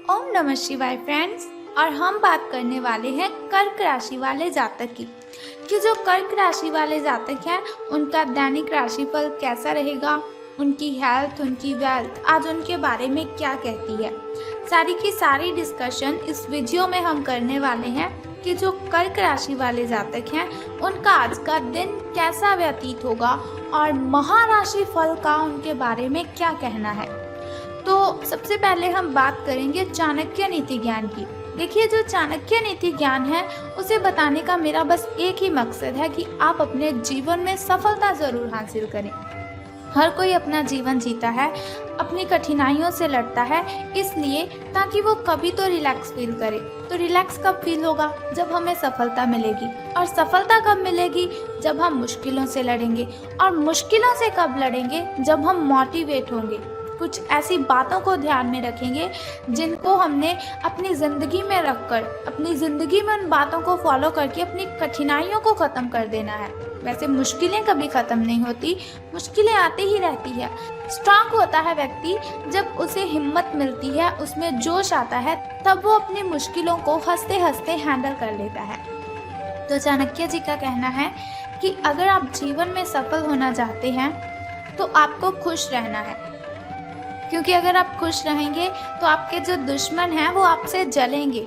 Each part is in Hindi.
ओम नमः शिवाय फ्रेंड्स। और हम बात करने वाले हैं कर्क राशि वाले जातक की कि जो कर्क राशि वाले जातक हैं उनका दैनिक राशिफल कैसा रहेगा, उनकी हेल्थ, उनकी वेल्थ आज उनके बारे में क्या कहती है। सारी की सारी डिस्कशन इस वीडियो में हम करने वाले हैं कि जो कर्क राशि वाले जातक हैं उनका आज का दिन कैसा व्यतीत होगा और महाराशि फल का उनके बारे में क्या कहना है। तो सबसे पहले हम बात करेंगे चाणक्य नीति ज्ञान की। देखिए, जो चाणक्य नीति ज्ञान है उसे बताने का मेरा बस एक ही मकसद है कि आप अपने जीवन में सफलता ज़रूर हासिल करें। हर कोई अपना जीवन जीता है, अपनी कठिनाइयों से लड़ता है, इसलिए ताकि वो कभी तो रिलैक्स फील करे। तो रिलैक्स कब फील होगा? जब हमें सफलता मिलेगी। और सफलता कब मिलेगी? जब हम मुश्किलों से लड़ेंगे। और मुश्किलों से कब लड़ेंगे? जब हम मोटिवेट होंगे, कुछ ऐसी बातों को ध्यान में रखेंगे जिनको हमने अपनी ज़िंदगी में रखकर, अपनी ज़िंदगी में उन बातों को फॉलो करके अपनी कठिनाइयों को ख़त्म कर देना है। वैसे मुश्किलें कभी ख़त्म नहीं होती, मुश्किलें आती ही रहती है। स्ट्रांग होता है व्यक्ति जब उसे हिम्मत मिलती है, उसमें जोश आता है, तब वो अपनी मुश्किलों को हंसते हंसते हैंडल कर लेता है। तो चाणक्य जी का कहना है कि अगर आप जीवन में सफल होना चाहते हैं तो आपको खुश रहना है, क्योंकि अगर आप खुश रहेंगे तो आपके जो दुश्मन हैं वो आपसे जलेंगे।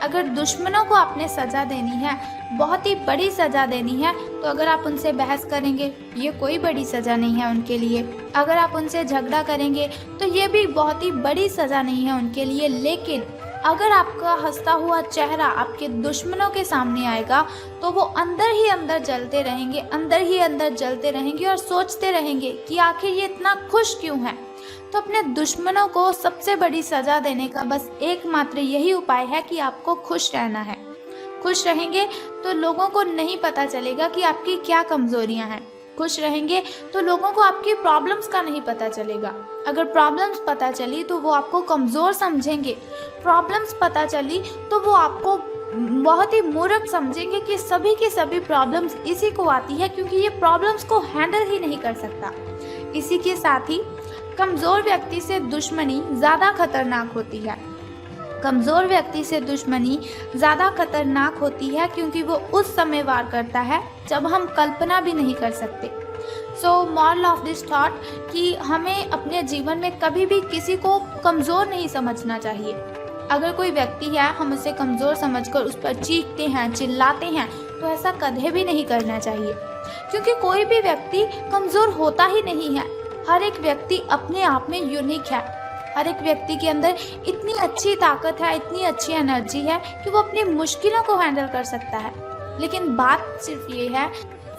अगर दुश्मनों को आपने सज़ा देनी है, बहुत ही बड़ी सज़ा देनी है, तो अगर आप उनसे बहस करेंगे, ये कोई बड़ी सज़ा नहीं है उनके लिए। अगर आप उनसे झगड़ा करेंगे तो ये भी बहुत ही बड़ी सज़ा नहीं है उनके लिए। लेकिन अगर आपका हंसता हुआ चेहरा आपके दुश्मनों के सामने आएगा तो वो अंदर ही अंदर जलते रहेंगे, अंदर ही अंदर जलते रहेंगे और सोचते रहेंगे कि आखिर ये इतना खुश क्यों है। तो अपने दुश्मनों को सबसे बड़ी सज़ा देने का बस एकमात्र यही उपाय है कि आपको खुश रहना है। खुश रहेंगे तो लोगों को नहीं पता चलेगा कि आपकी क्या कमज़ोरियां हैं। खुश रहेंगे तो लोगों को आपकी प्रॉब्लम्स का नहीं पता चलेगा। अगर प्रॉब्लम्स पता चली तो वो आपको कमज़ोर समझेंगे। प्रॉब्लम्स पता चली तो वो आपको बहुत ही मूर्ख समझेंगे कि सभी की सभी प्रॉब्लम्स इसी को आती है, क्योंकि ये प्रॉब्लम्स को हैंडल ही नहीं कर सकता। इसी के साथ ही कमज़ोर व्यक्ति से दुश्मनी ज़्यादा खतरनाक होती है। कमज़ोर व्यक्ति से दुश्मनी ज़्यादा खतरनाक होती है क्योंकि वो उस समय वार करता है जब हम कल्पना भी नहीं कर सकते। So moral of this thought कि हमें अपने जीवन में कभी भी किसी को कमज़ोर नहीं समझना चाहिए। अगर कोई व्यक्ति है, हम उसे कमज़ोर समझकर उस पर चीखते हैं, चिल्लाते हैं, तो ऐसा कभी भी नहीं करना चाहिए, क्योंकि कोई भी व्यक्ति कमज़ोर होता ही नहीं है। हर एक व्यक्ति अपने आप में यूनिक है। हर एक व्यक्ति के अंदर इतनी अच्छी ताकत है, इतनी अच्छी एनर्जी है कि वो अपनी मुश्किलों को हैंडल कर सकता है। लेकिन बात सिर्फ ये है,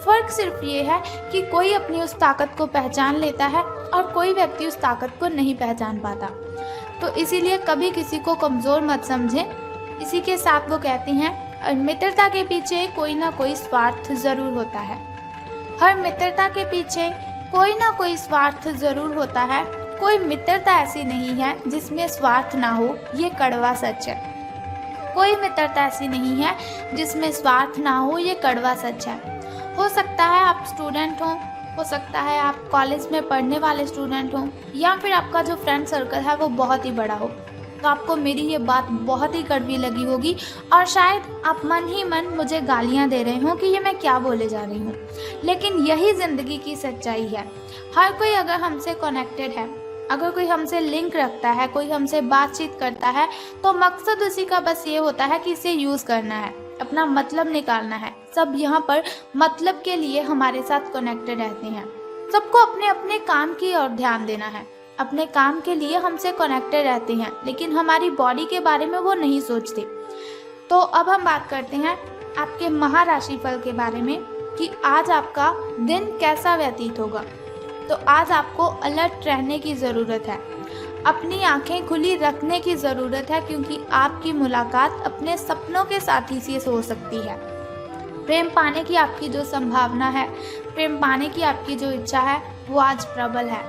फ़र्क सिर्फ ये है कि कोई अपनी उस ताकत को पहचान लेता है और कोई व्यक्ति उस ताकत को नहीं पहचान पाता। तो इसीलिए कभी किसी को कमज़ोर मत समझें। इसी के साथ वो कहते हैं, मित्रता के पीछे कोई ना कोई स्वार्थ ज़रूर होता है। हर मित्रता के पीछे कोई ना कोई स्वार्थ ज़रूर होता है। कोई मित्रता ऐसी नहीं है जिसमें स्वार्थ ना हो, ये कड़वा सच है। कोई मित्रता ऐसी नहीं है जिसमें स्वार्थ ना हो, ये कड़वा सच है। हो सकता है आप स्टूडेंट हो सकता है आप कॉलेज में पढ़ने वाले स्टूडेंट हों, या फिर आपका जो फ्रेंड सर्कल है वो बहुत ही बड़ा हो। तो आपको मेरी ये बात बहुत ही कड़वी लगी होगी और शायद आप मन ही मन मुझे गालियाँ दे रहे हो कि ये मैं क्या बोले जा रही हूँ। लेकिन यही ज़िंदगी की सच्चाई है। हर कोई अगर हमसे कनेक्टेड है, अगर कोई हमसे लिंक रखता है, कोई हमसे बातचीत करता है, तो मकसद उसी का बस ये होता है कि इसे यूज़ करना है, अपना मतलब निकालना है। सब यहाँ पर मतलब के लिए हमारे साथ कनेक्टेड रहते हैं। सबको अपने अपने काम की ओर ध्यान देना है, अपने काम के लिए हमसे कनेक्टेड रहते हैं, लेकिन हमारी बॉडी के बारे में वो नहीं सोचते। तो अब हम बात करते हैं आपके महाराशि फल के बारे में कि आज आपका दिन कैसा व्यतीत होगा। तो आज आपको अलर्ट रहने की ज़रूरत है, अपनी आंखें खुली रखने की ज़रूरत है, क्योंकि आपकी मुलाकात अपने सपनों के साथी से हो सकती है। प्रेम पाने की आपकी जो संभावना है, प्रेम पाने की आपकी जो इच्छा है, वो आज प्रबल है।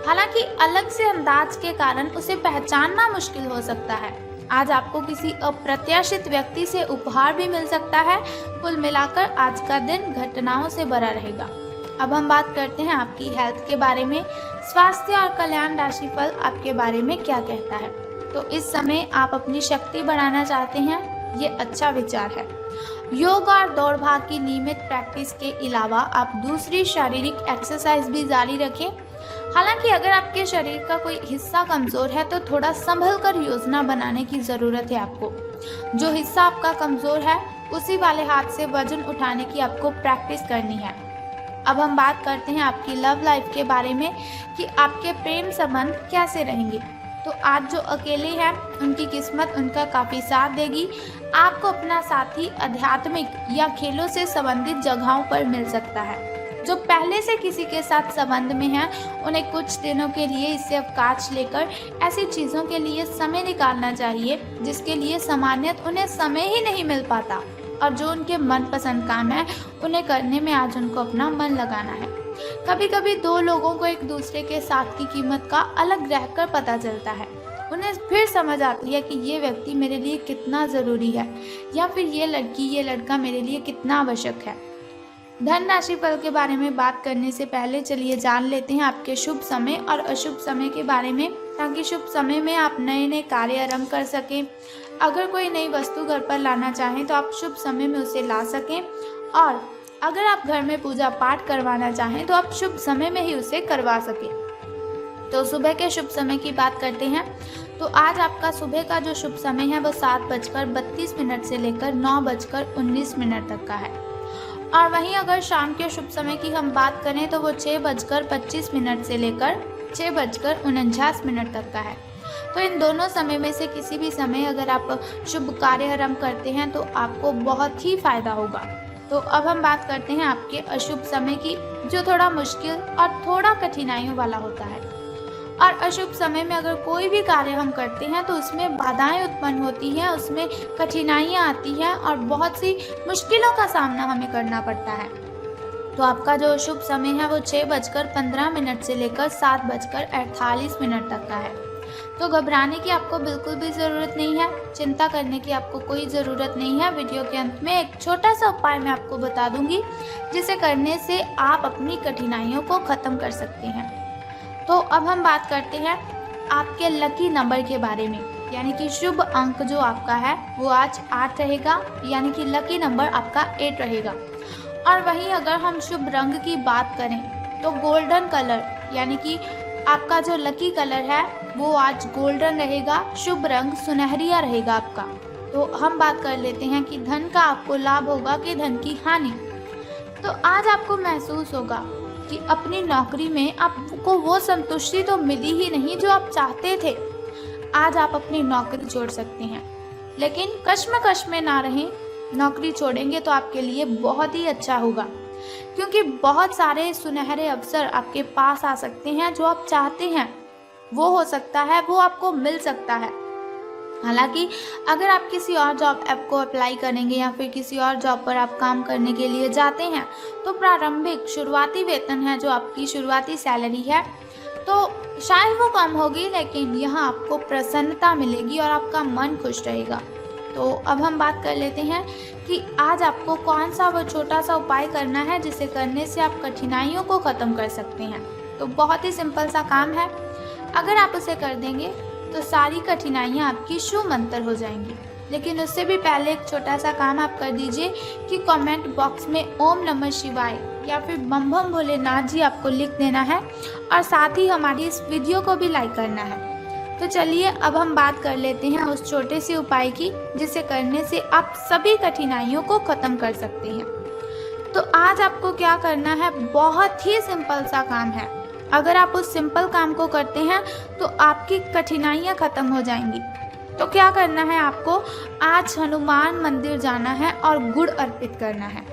हालांकि अलग से अंदाज के कारण उसे पहचानना मुश्किल हो सकता है। आज आपको किसी अप्रत्याशित व्यक्ति से उपहार भी मिल सकता है। कुल मिलाकर आज का दिन घटनाओं से भरा रहेगा। अब हम बात करते हैं आपकी हेल्थ के बारे में। स्वास्थ्य और कल्याण राशिफल आपके बारे में क्या कहता है। तो इस समय आप अपनी शक्ति बढ़ाना चाहते हैं, ये अच्छा विचार है। योग और दौड़ भाग की नियमित प्रैक्टिस के अलावा आप दूसरी शारीरिक एक्सरसाइज भी जारी रखें। हालांकि अगर आपके शरीर का कोई हिस्सा कमज़ोर है तो थोड़ा संभल कर योजना बनाने की ज़रूरत है आपको। जो हिस्सा आपका कमज़ोर है उसी वाले हाथ से वजन उठाने की आपको प्रैक्टिस करनी है। अब हम बात करते हैं आपकी लव लाइफ के बारे में कि आपके प्रेम संबंध कैसे रहेंगे। तो आज जो अकेले हैं उनकी किस्मत उनका काफ़ी साथ देगी। आपको अपना साथी आध्यात्मिक या खेलों से संबंधित जगहों पर मिल सकता है। जो पहले से किसी के साथ संबंध में हैं उन्हें कुछ दिनों के लिए इससे अवकाश लेकर ऐसी चीज़ों के लिए समय निकालना चाहिए जिसके लिए सामान्यतः उन्हें समय ही नहीं मिल पाता, और जो उनके मनपसंद काम है उन्हें करने में आज उनको अपना मन लगाना है। कभी कभी दो लोगों को एक दूसरे के साथ की कीमत का अलग रहकर पता चलता है। उन्हें फिर समझ आती है कि ये व्यक्ति मेरे लिए कितना ज़रूरी है, या फिर ये लड़की ये लड़का मेरे लिए कितना आवश्यक है। धन राशि फल के बारे में बात करने से पहले चलिए जान लेते हैं आपके शुभ समय और अशुभ समय के बारे में, ताकि शुभ समय में आप नए नए कार्य आरंभ कर सकें। अगर कोई नई वस्तु घर पर लाना चाहें तो आप शुभ समय में उसे ला सकें, और अगर आप घर में पूजा पाठ करवाना चाहें तो आप शुभ समय में ही उसे करवा सकें। तो सुबह के शुभ समय की बात करते हैं। तो आज आपका सुबह का जो शुभ समय है वो 7:32 से लेकर 9:19 तक का है। और वहीं अगर शाम के शुभ समय की हम बात करें तो वो 6:25 से लेकर 6:49 तक का है। तो इन दोनों समय में से किसी भी समय अगर आप शुभ कार्य आरंभ करते हैं तो आपको बहुत ही फायदा होगा। तो अब हम बात करते हैं आपके अशुभ समय की, जो थोड़ा मुश्किल और थोड़ा कठिनाइयों वाला होता है। और अशुभ समय में अगर कोई भी कार्य हम करते हैं तो उसमें बाधाएं उत्पन्न होती हैं, उसमें कठिनाइयां आती हैं और बहुत सी मुश्किलों का सामना हमें करना पड़ता है। तो आपका जो शुभ समय है वो 6:15 से लेकर 7:48 तक का है। तो घबराने की आपको बिल्कुल भी ज़रूरत नहीं है, चिंता करने की आपको कोई ज़रूरत नहीं है। वीडियो के अंत में एक छोटा सा उपाय मैं आपको बता दूंगी जिसे करने से आप अपनी कठिनाइयों को ख़त्म कर सकते हैं। तो अब हम बात करते हैं आपके लकी नंबर के बारे में, यानी कि शुभ अंक जो आपका है वो आज 8 रहेगा, यानी कि लकी नंबर आपका 8 रहेगा। और वहीं अगर हम शुभ रंग की बात करें तो गोल्डन कलर, यानी कि आपका जो लकी कलर है वो आज गोल्डन रहेगा। शुभ रंग सुनहरिया रहेगा आपका। तो हम बात कर लेते हैं कि धन का आपको लाभ होगा कि धन की हानि। तो आज आपको महसूस होगा कि अपनी नौकरी में आपको वो संतुष्टि तो मिली ही नहीं जो आप चाहते थे। आज आप अपनी नौकरी छोड़ सकते हैं, लेकिन कश्मकश में ना रहें। नौकरी छोड़ेंगे तो आपके लिए बहुत ही अच्छा होगा, क्योंकि बहुत सारे सुनहरे अवसर आपके पास आ सकते हैं। जो आप चाहते हैं वो हो सकता है, वो आपको मिल सकता है। हालांकि अगर आप किसी और जॉब ऐप को अप्लाई करेंगे या फिर किसी और जॉब पर आप काम करने के लिए जाते हैं तो प्रारंभिक शुरुआती वेतन है, जो आपकी शुरुआती सैलरी है, तो शायद वो कम होगी, लेकिन यहाँ आपको प्रसन्नता मिलेगी और आपका मन खुश रहेगा। तो अब हम बात कर लेते हैं कि आज आपको कौन सा वो छोटा सा उपाय करना है जिसे करने से आप कठिनाइयों को ख़त्म कर सकते हैं। तो बहुत ही सिंपल सा काम है, अगर आप उसे कर देंगे तो सारी कठिनाइयाँ आपकी शूमंतर हो जाएंगी। लेकिन उससे भी पहले एक छोटा सा काम आप कर दीजिए कि कमेंट बॉक्स में ओम नमः शिवाय या फिर बम बम भोलेनाथ जी आपको लिख देना है, और साथ ही हमारी इस वीडियो को भी लाइक करना है। तो चलिए अब हम बात कर लेते हैं उस छोटे से उपाय की जिसे करने से आप सभी कठिनाइयों को ख़त्म कर सकते हैं। तो आज आपको क्या करना है, बहुत ही सिंपल सा काम है। अगर आप उस सिंपल काम को करते हैं तो आपकी कठिनाइयाँ ख़त्म हो जाएंगी। तो क्या करना है, आपको आज हनुमान मंदिर जाना है और गुड़ अर्पित करना है।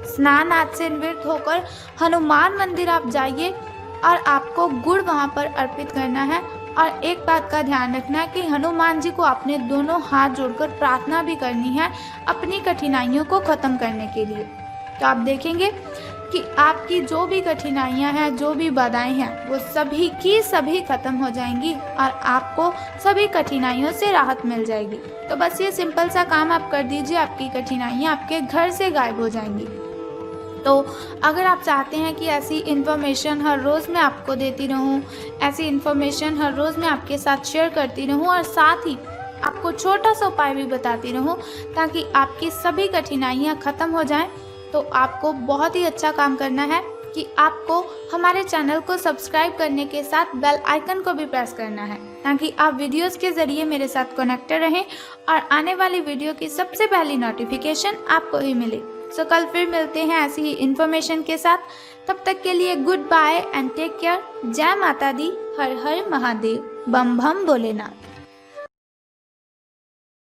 स्नान आदि से निवृत्त होकर हनुमान मंदिर आप जाइए और आपको गुड़ वहाँ पर अर्पित करना है। और एक बात का ध्यान रखना है कि हनुमान जी को आपने दोनों हाथ जोड़कर प्रार्थना भी करनी है अपनी कठिनाइयों को ख़त्म करने के लिए। तो आप देखेंगे कि आपकी जो भी कठिनाइयां हैं, जो भी बाधाएं हैं, वो सभी की सभी ख़त्म हो जाएंगी और आपको सभी कठिनाइयों से राहत मिल जाएगी। तो बस ये सिंपल सा काम आप कर दीजिए, आपकी कठिनाइयां आपके घर से गायब हो जाएंगी। तो अगर आप चाहते हैं कि ऐसी इन्फॉर्मेशन हर रोज़ मैं आपको देती रहूं, ऐसी इन्फॉर्मेशन हर रोज़ मैं आपके साथ शेयर करती रहूं और साथ ही आपको छोटा सा उपाय भी बताती रहूं ताकि आपकी सभी कठिनाइयां ख़त्म हो जाएं, तो आपको बहुत ही अच्छा काम करना है कि आपको हमारे चैनल को सब्सक्राइब करने के साथ बेल आइकन को भी प्रेस करना है ताकि आप वीडियोस के ज़रिए मेरे साथ कनेक्टेड रहें और आने वाली वीडियो की सबसे पहली नोटिफिकेशन आपको ही मिले। सो कल फिर मिलते हैं ऐसी ही इन्फॉर्मेशन के साथ। तब तक के लिए goodbye and take care. जय माता दी, हर हर महादेव, बम बम भोलेनाथ।